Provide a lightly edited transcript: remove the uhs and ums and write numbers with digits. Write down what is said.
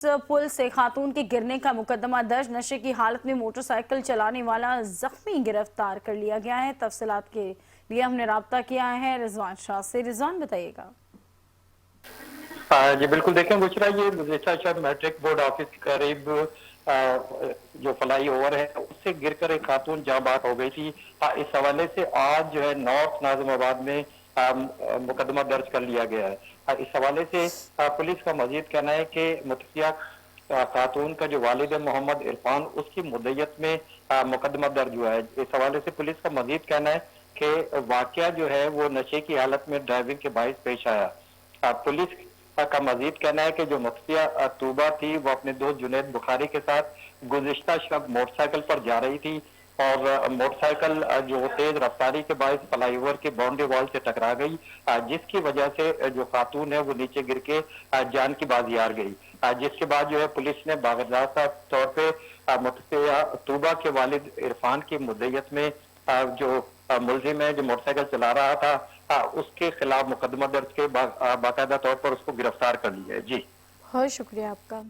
पुल से खातून के गिरने का मुकदमा दर्ज। नशे की हालत में मोटरसाइकिल चलाने वाला जख्मी गिरफ्तार कर लिया गया है। तफसीलात के लिए हमने राब्ता किया है रिजवान शाह से। रिजवान बताइएगा। जी बिल्कुल, देखें गुजरा ये शहर मैट्रिक बोर्ड ऑफिस के करीब जो फ्लाई ओवर है उससे गिरकर एक खातून जाँ बात हो गई थी। इस हवाले से आज जो है नॉर्थ नाजिमाबाद में मुकदमा दर्ज कर लिया गया है। इस हवाले से पुलिस का मजीद कहना है कि मुतकिया खातून का जो वालिद है मोहम्मद इरफान, उसकी मुद्दत में मुकदमा दर्ज हुआ है। इस हवाले से पुलिस का मजीद कहना है कि वाकया जो है वो नशे की हालत में ड्राइविंग के बाइस पेश आया। पुलिस का मजीद कहना है कि जो मुख्तिया तूबा थी वो अपने दोस्त जुनैद बुखारी के साथ गुज़िश्ता शब मोटरसाइकिल पर जा रही थी और मोटरसाइकिल जो तेज रफ्तारी के बायस फ्लाईओवर के बाउंड्री वॉल से टकरा गई, जिसकी वजह से जो खातून है वो नीचे गिर के जान की बाजी हार गई। जिसके बाद जो है पुलिस ने बाकायदा तौर पे मुख्तिया तूबा के वालिद इरफान की मुद्दत में जो मुलजिम है जो मोटरसाइकिल चला रहा था उसके खिलाफ मुकदमा दर्ज के बाकायदा तौर पर उसको गिरफ्तार कर लिया है। जी बहुत शुक्रिया आपका।